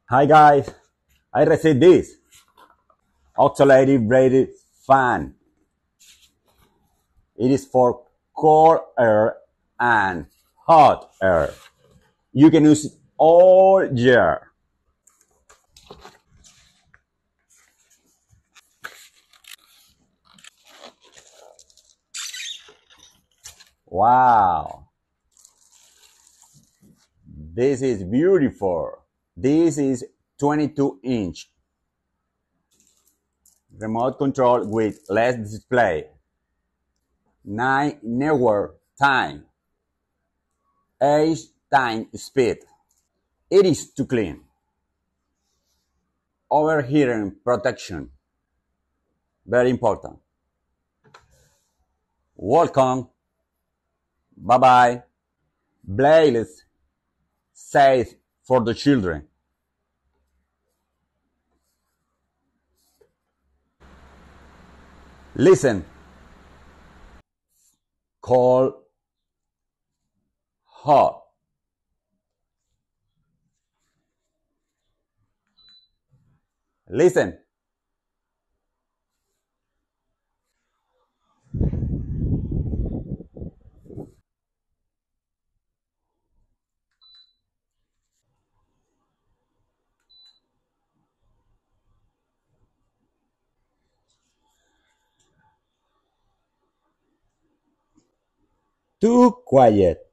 Hi guys, I received this oscillating braided fan. It is for cold air and hot air. You can use it all year. Wow, this is beautiful. This is 22-inch remote control with LED display, 9 network time, 8 time speed. It is too clean. Overheating protection, very important. Welcome. Bye bye. Bladeless, safe for the children. Listen, cold, hot. Listen. Too quiet.